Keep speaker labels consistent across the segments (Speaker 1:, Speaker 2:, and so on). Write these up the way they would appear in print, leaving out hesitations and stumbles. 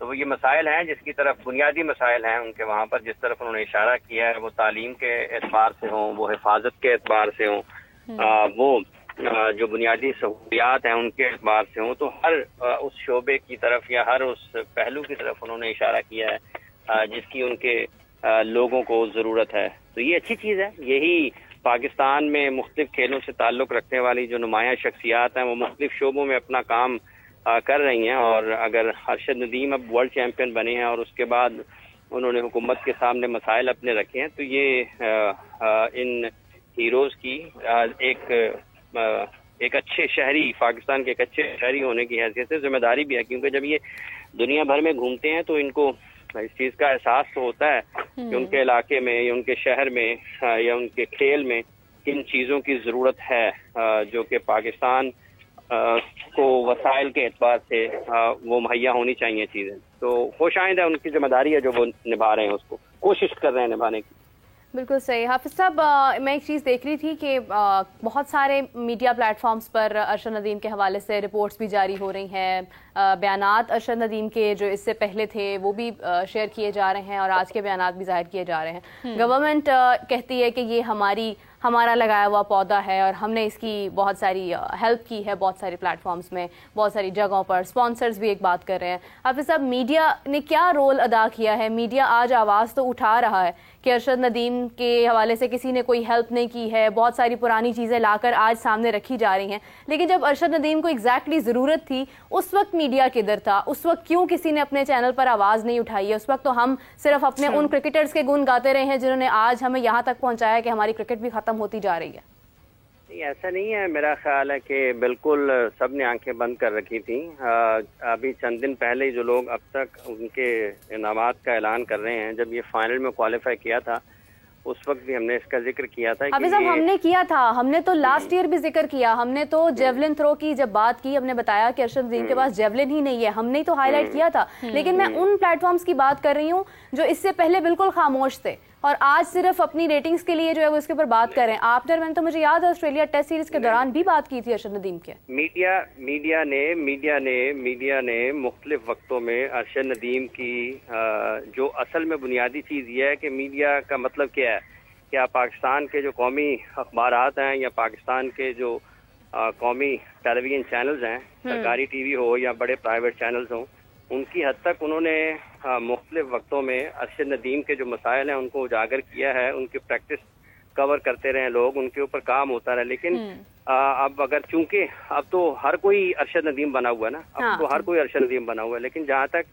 Speaker 1: تو وہ یہ مسائل ہیں جس کی طرف بنیادی مسائل ہیں ان کے وہاں پر، جس طرف انہوں نے اشارہ کیا ہے، وہ تعلیم کے اعتبار سے ہوں، وہ حفاظت کے اعتبار سے ہوں، وہ جو بنیادی سہولیات ہیں ان کے اعتبار سے ہوں، تو ہر اس شعبے کی طرف یا ہر اس پہلو کی طرف انہوں نے اشارہ کیا ہے جس کی ان کے لوگوں کو ضرورت ہے. تو یہ اچھی چیز ہے. یہی پاکستان میں مختلف کھیلوں سے تعلق رکھنے والی جو نمایاں شخصیات ہیں وہ مختلف شعبوں میں اپنا کام کر رہی ہیں، اور اگر ارشد ندیم اب ورلڈ چیمپئن بنے ہیں اور اس کے بعد انہوں نے حکومت کے سامنے مسائل اپنے رکھے ہیں، تو یہ ان ہیروز کی ایک اچھے شہری، پاکستان کے ایک اچھے شہری ہونے کی حیثیت سے ذمہ داری بھی ہے، کیونکہ جب یہ دنیا بھر میں گھومتے ہیں تو ان کو اس چیز کا احساس تو ہوتا ہے کہ ان کے علاقے میں یا ان کے شہر میں یا ان کے کھیل میں کن چیزوں کی ضرورت ہے جو کہ پاکستان کو وسائل کے اعتبار سے وہ مہیا ہونی چاہیے چیزیں. تو خوش آئند ہے، ان کی ذمہ داری ہے جو وہ نبھا رہے ہیں، اس کو کوشش کر رہے ہیں نبھانے کی.
Speaker 2: بالکل صحیح. حافظ صاحب، میں ایک چیز دیکھ رہی تھی کہ بہت سارے میڈیا پلیٹ فارمز پر ارشد ندیم کے حوالے سے رپورٹس بھی جاری ہو رہی ہیں، بیانات ارشد ندیم کے جو اس سے پہلے تھے وہ بھی شیئر کیے جا رہے ہیں اور آج کے بیانات بھی ظاہر کیے جا رہے ہیں. گورنمنٹ کہتی ہے کہ یہ ہمارا لگایا ہوا پودا ہے اور ہم نے اس کی بہت ساری ہیلپ کی ہے بہت ساری پلیٹ فارمز میں، بہت ساری جگہوں پر. اسپانسرز بھی ایک بات کر رہے ہیں. حافظ صاحب، میڈیا نے کیا رول ادا کیا ہے؟ میڈیا آج آواز تو اٹھا رہا ہے کہ ارشد ندیم کے حوالے سے کسی نے کوئی ہیلپ نہیں کی ہے، بہت ساری پرانی چیزیں لا کر آج سامنے رکھی جا رہی ہیں، لیکن جب ارشد ندیم کو ایگزیکٹلی ضرورت تھی اس وقت میڈیا کدھر تھا؟ اس وقت کیوں کسی نے اپنے چینل پر آواز نہیں اٹھائی ہے؟ اس وقت تو ہم صرف اپنے ان کرکٹرز کے گن گاتے رہے ہیں جنہوں نے آج ہمیں یہاں تک پہنچایا کہ ہماری کرکٹ بھی ختم ہوتی جا رہی ہے.
Speaker 1: نہیں، ایسا نہیں ہے. میرا خیال ہے کہ بالکل سب نے آنکھیں بند کر رکھی تھیں. ابھی چند دن پہلے جو لوگ اب تک ان کے انعامات کا اعلان کر رہے ہیں، جب یہ فائنل میں کوالیفائی کیا تھا اس وقت بھی ہم نے اس کا ذکر کیا تھا.
Speaker 2: ابھی صاحب ہم نے کیا تھا، ہم نے تو لاسٹ ایئر بھی ذکر کیا. ہم نے تو جیولن تھرو کی جب بات کی، ہم نے بتایا کہ ارشد ندیم کے پاس جیولن ہی نہیں ہے، ہم نے تو ہائی لائٹ کیا تھا. لیکن میں ان پلیٹ فارمز کی بات کر رہی ہوں جو اس سے پہلے بالکل خاموش تھے اور آج صرف اپنی ریٹنگز کے لیے جو ہے وہ اس کے اوپر بات کر رہے ہیں. آپ نے، میں نے تو مجھے یاد ہے آسٹریلیا ٹیسٹ سیریز کے دوران بھی بات کی تھی ارشد ندیم کے.
Speaker 1: میڈیا نے مختلف وقتوں میں ارشد ندیم کی جو اصل میں بنیادی چیز یہ ہے کہ میڈیا کا مطلب کیا ہے، کیا پاکستان کے جو قومی اخبارات ہیں یا پاکستان کے جو قومی ٹیلی ویژن چینلز ہیں، سرکاری ٹی وی ہو یا بڑے پرائیویٹ چینلز ہوں، ان کی حد تک انہوں نے مختلف وقتوں میں ارشد ندیم کے جو مسائل ہیں ان کو اجاگر کیا ہے. ان کی پریکٹس کور کرتے رہے لوگ، ان کے اوپر کام ہوتا رہا. لیکن اب اگر چونکہ اب تو ہر کوئی ارشد ندیم بنا ہوا ہے نا، اب تو ہر کوئی ارشد ندیم بنا ہوا ہے. لیکن جہاں تک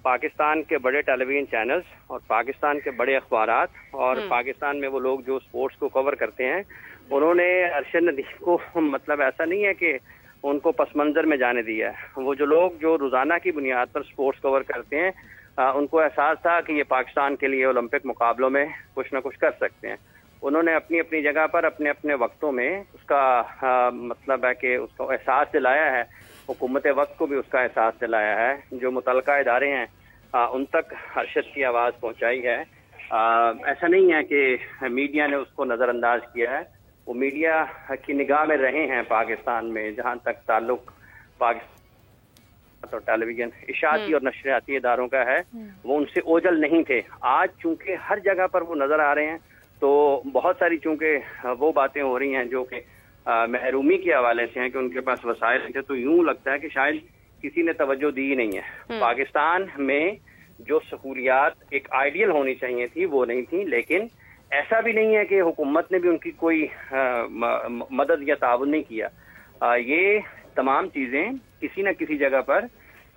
Speaker 1: پاکستان کے بڑے ٹیلی ویژن چینلز اور پاکستان کے بڑے اخبارات اور پاکستان میں وہ لوگ جو سپورٹس کو کور کرتے ہیں، انہوں نے ارشد ندیم کو مطلب ایسا نہیں ہے کہ ان کو پس منظر میں جانے دیا ہے. وہ جو لوگ جو روزانہ کی بنیاد پر سپورٹس کور کرتے ہیں، ان کو احساس تھا کہ یہ پاکستان کے لیے اولمپک مقابلوں میں کچھ نہ کچھ کر سکتے ہیں. انہوں نے اپنی اپنی جگہ پر اپنے اپنے وقتوں میں اس کا مطلب ہے کہ اس کو احساس دلایا ہے. حکومت وقت کو بھی اس کا احساس دلایا ہے. جو متعلقہ ادارے ہیں ان تک ارشد کی آواز پہنچائی ہے. ایسا نہیں ہے کہ میڈیا نے اس کو نظر انداز کیا ہے. وہ میڈیا کی نگاہ میں رہے ہیں پاکستان میں. جہاں تک تعلق پاکستان اور ٹیلی ویژن اشاعتی اور نشریاتی اداروں کا ہے، وہ ان سے اوجل نہیں تھے. آج چونکہ ہر جگہ پر وہ نظر آ رہے ہیں تو بہت ساری چونکہ وہ باتیں ہو رہی ہیں جو کہ محرومی کے حوالے سے ہیں کہ ان کے پاس وسائل تھے، تو یوں لگتا ہے کہ شاید کسی نے توجہ دی نہیں ہے. پاکستان میں جو سہولیات ایک آئیڈیل ہونی چاہیے تھی وہ نہیں تھی. لیکن ایسا بھی نہیں ہے کہ حکومت نے بھی ان کی کوئی مدد یا تعاون نہیں کیا. یہ تمام چیزیں کسی نہ کسی جگہ پر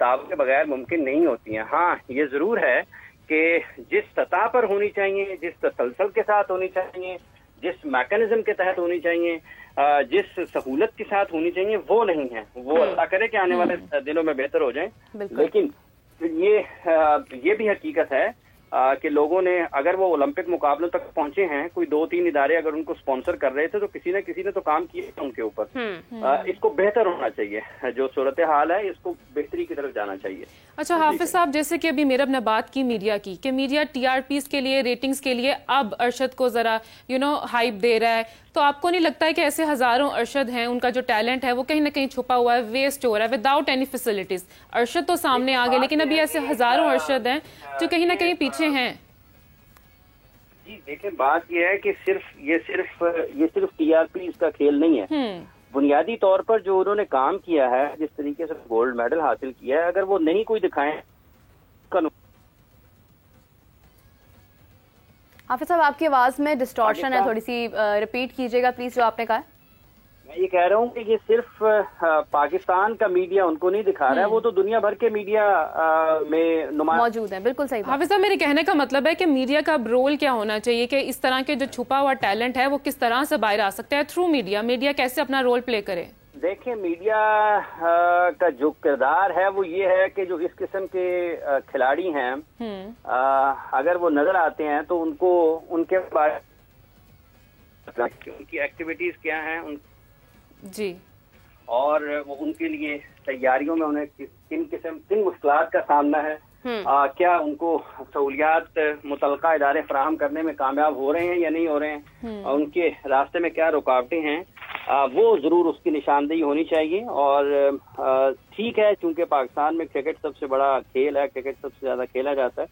Speaker 1: تعاون کے بغیر ممکن نہیں ہوتی ہیں. ہاں یہ ضرور ہے کہ جس سطح پر ہونی چاہیے، جس تسلسل کے ساتھ ہونی چاہیے، جس میکانزم کے تحت ہونی چاہیے، جس سہولت کے ساتھ ہونی چاہیے، وہ نہیں ہے. وہ اللہ کرے کہ آنے والے دنوں میں بہتر ہو جائیں. لیکن یہ بھی حقیقت ہے کہ لوگوں نے اگر وہ اولمپک مقابلوں تک پہنچے ہیں، کوئی 2-3 ادارے اگر ان کو اسپانسر کر رہے تھے تو کسی نے تو کام کیا ان کے اوپر. اس کو بہتر ہونا چاہیے، جو صورتحال ہے اس کو بہتری کی طرف جانا چاہیے.
Speaker 3: اچھا حافظ صاحب، جیسے کہ ابھی میرب نے بات کی میڈیا کی کہ میڈیا TRPs کے لیے، ریٹنگز کے لیے اب ارشد کو ذرا ہائپ دے رہا ہے، تو آپ کو نہیں لگتا ہے کہ ایسے ہزاروں ارشد ہیں، ان کا جو ٹیلنٹ ہے وہ کہیں نہ کہیں چھپا ہوا ہے، ویسٹ ہو رہا ہے وداؤٹ اینی فیسلٹیز؟ ارشد تو سامنے آ گئے لیکن ابھی ایسے ہزاروں ارشد ہیں جو کہیں نہ کہیں پیچھے ہیں.
Speaker 1: جی دیکھیں، بات یہ ہے کہ یہ صرف TRPs کا کھیل نہیں ہے. بنیادی طور پر جو انہوں نے کام کیا ہے، جس طریقے سے گولڈ میڈل حاصل کیا ہے، اگر وہ نہیں کوئی دکھائیں.
Speaker 2: حافظ صاحب آپ کی آواز میں ڈسٹورشن ہے، تھوڑی سی ریپیٹ کیجیے گا پلیز جو آپ نے کہا.
Speaker 1: میں یہ کہہ رہا ہوں کہ یہ صرف پاکستان کا میڈیا ان کو نہیں دکھا رہا ہے، وہ تو دنیا بھر کے میڈیا میں
Speaker 2: موجود ہیں. بالکل صحیح.
Speaker 3: حافظ صاحب میرے کہنے کا مطلب ہے کہ میڈیا کا رول کیا ہونا چاہیے کہ اس طرح کے جو چھپا ہوا ٹیلنٹ ہے وہ کس طرح سے باہر آ سکتا ہے تھرو میڈیا کیسے اپنا رول پلے کرے؟
Speaker 1: دیکھیں، میڈیا کا جو کردار ہے وہ یہ ہے کہ جو اس قسم کے کھلاڑی ہیں اگر وہ نظر آتے ہیں تو ان کے بارے ان کی ایکٹیویٹیز کیا ہیں
Speaker 3: جی،
Speaker 1: اور وہ ان کے لیے تیاریوں میں انہیں کن مشکلات کا سامنا ہے، کیا ان کو سہولیات متعلقہ ادارے فراہم کرنے میں کامیاب ہو رہے ہیں یا نہیں ہو رہے ہیں، اور ان کے راستے میں کیا رکاوٹیں ہیں، وہ ضرور اس کی نشاندہی ہونی چاہیے. اور ٹھیک ہے، چونکہ پاکستان میں کرکٹ سب سے بڑا کھیل ہے، کرکٹ سب سے زیادہ کھیلا جاتا ہے،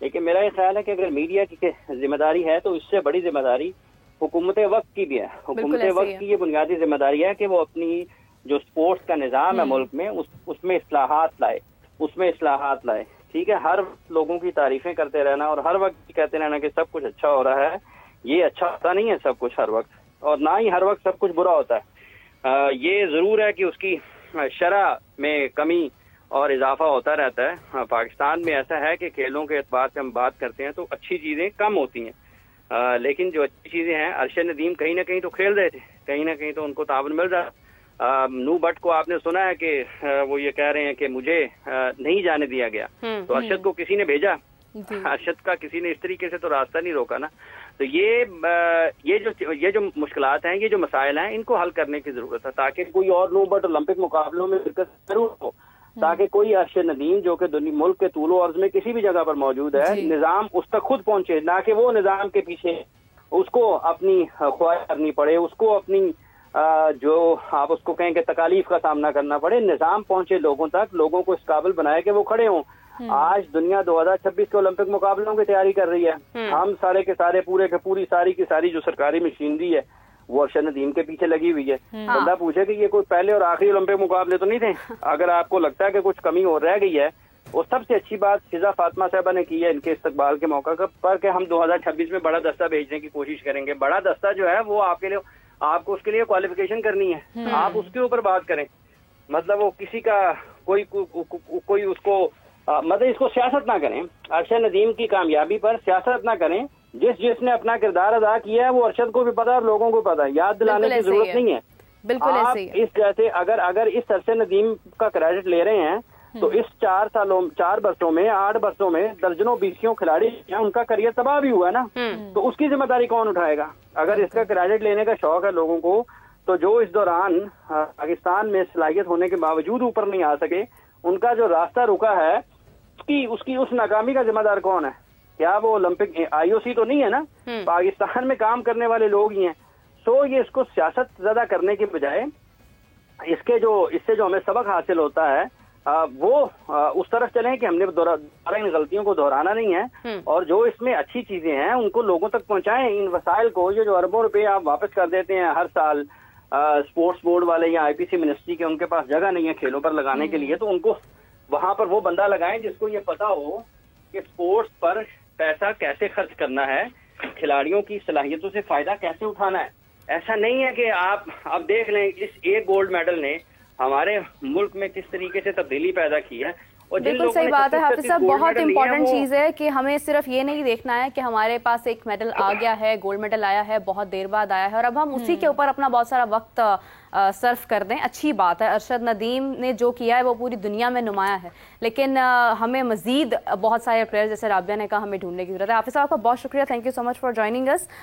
Speaker 1: لیکن میرا یہ خیال ہے کہ اگر میڈیا کی ذمہ داری ہے تو اس سے بڑی ذمہ داری حکومت وقت کی بھی ہے. حکومت وقت کی یہ بنیادی ذمہ داری ہے کہ وہ اپنی جو سپورٹس کا نظام ہے ملک میں اس میں اصلاحات لائے. ٹھیک ہے، ہر لوگوں کی تعریفیں کرتے رہنا اور ہر وقت کہتے رہنا کہ سب کچھ اچھا ہو رہا ہے، یہ اچھا ہوتا نہیں ہے سب کچھ ہر وقت، اور نہ ہی ہر وقت سب کچھ برا ہوتا ہے. یہ ضرور ہے کہ اس کی شرح میں کمی اور اضافہ ہوتا رہتا ہے. پاکستان میں ایسا ہے کہ کھیلوں کے اعتبار سے ہم بات کرتے ہیں تو اچھی چیزیں کم ہوتی ہیں، لیکن جو اچھی چیزیں ہیں، ارشد ندیم کہیں نہ کہیں تو کھیل رہے تھے، کہیں نہ کہیں تو ان کو تعاون مل رہا. نو بٹ کو آپ نے سنا ہے کہ وہ یہ کہہ رہے ہیں کہ مجھے نہیں جانے دیا گیا، تو ارشد کو کسی نے بھیجا، ارشد کا کسی نے اس طریقے سے تو راستہ نہیں روکا نا. تو یہ جو مشکلات ہیں، یہ جو مسائل ہیں، ان کو حل کرنے کی ضرورت ہے تاکہ کوئی اور نو بٹ اولمپک مقابلوں میں شرکت ضرور ہو، تاکہ کوئی ارشد ندیم جو کہ ملک کے طول و عرض میں کسی بھی جگہ پر موجود ہے، نظام اس تک خود پہنچے، نہ کہ وہ نظام کے پیچھے اس کو اپنی خواہش کرنی پڑے، اس کو اپنی جو آپ اس کو کہیں کہ تکالیف کا سامنا کرنا پڑے. نظام پہنچے لوگوں تک، لوگوں کو اس قابل بنائے کہ وہ کھڑے ہوں. آج دنیا 2026 کے اولمپک مقابلوں کی تیاری کر رہی ہے، ہم سارے کے سارے پوری ساری کی ساری جو سرکاری مشینری ہے وہ ارشد ندیم کے پیچھے لگی ہوئی ہے. بندہ پوچھے کہ یہ کوئی پہلے اور آخری اولمپک مقابلے تو نہیں تھے؟ اگر آپ کو لگتا ہے کہ کچھ کمی اور رہ گئی ہے، اور سب سے اچھی بات فضا فاطمہ صاحبہ نے کی ہے ان کے استقبال کے موقع پر کہ ہم 2026 میں بڑا دستہ بھیجنے کی کوشش کریں گے. بڑا دستہ جو ہے وہ آپ کو اس کے لیے کوالیفیکیشن کرنی ہے، آپ اس کے اوپر بات کریں. مطلب وہ کسی کا کوئی اس کو مطلب اس کو سیاست نہ کریں، ارشد ندیم کی کامیابی پر سیاست نہ کریں. جس نے اپنا کردار ادا کیا ہے وہ ارشد کو بھی پتا ہے اور لوگوں کو پتا ہے، یاد دلانے کی ضرورت نہیں ہے.
Speaker 2: بالکل ایسے ہی
Speaker 1: اس جیسے اگر اس ارشد ندیم کا کریڈٹ لے رہے ہیں تو اس 4 برسوں میں 8 برسوں میں درجنوں 20 کھلاڑی ہیں، ان کا کریئر تباہ بھی ہوا ہے نا، تو اس کی ذمہ داری کون اٹھائے گا؟ اگر اس کا کریڈٹ لینے کا شوق ہے لوگوں کو، تو جو اس دوران پاکستان میں صلاحیت ہونے کے باوجود اوپر نہیں آ سکے، ان کا جو راستہ رکا ہے، اس ناکامی کا ذمہ دار کون ہے؟ کیا وہ اولمپک IOC تو نہیں ہے نا؟ پاکستان میں کام کرنے والے لوگ ہی ہیں. یہ اس کو سیاست زدہ کرنے کے بجائے اس سے جو ہمیں سبق حاصل ہوتا ہے وہ اس طرف چلیں کہ ہم نے دوبارہ ان غلطیوں کو دہرانا نہیں ہے، اور جو اس میں اچھی چیزیں ہیں ان کو لوگوں تک پہنچائیں. ان وسائل کو جو اربوں روپے آپ واپس کر دیتے ہیں ہر سال اسپورٹس بورڈ والے یا IPC منسٹری کے، ان کے پاس جگہ نہیں ہے کھیلوں پر لگانے کے لیے، تو ان کو وہاں پر وہ بندہ لگائیں جس کو یہ پتا ہو کہ اسپورٹس پر پیسہ کیسے خرچ کرنا ہے، کھلاڑیوں کی صلاحیتوں سے فائدہ کیسے اٹھانا ہے. ایسا نہیں ہے کہ آپ دیکھ لیں اس ایک گولڈ میڈل نے ہمارے ملک میں کس طریقے سے تبدیلی پیدا کی ہے، اور جن
Speaker 2: بالکل
Speaker 1: لوگوں
Speaker 2: صحیح
Speaker 1: نے
Speaker 2: بات ہے
Speaker 1: 36
Speaker 2: حافظ صاحب،
Speaker 1: گولڈ
Speaker 2: بہت
Speaker 1: میڈل لیے ہیں
Speaker 2: امپورٹنٹ
Speaker 1: وہ-
Speaker 2: چیز ہے کہ ہمیں صرف یہ نہیں دیکھنا ہے کہ ہمارے پاس ایک میڈل آ گیا ہے، گولڈ میڈل آیا ہے، بہت دیر بعد آیا ہے اور اب ہم اسی کے اوپر اپنا بہت سارا وقت صرف کر دیں. اچھی بات ہے، ارشد ندیم نے جو کیا ہے وہ پوری دنیا میں نمایاں ہے، لیکن ہمیں مزید بہت سارے پلیئر جیسے رابعہ نے کہا ہمیں ڈھونڈنے کی ضرورت ہے. حافظ صاحب کا بہت شکریہ، thank you so much for joining us.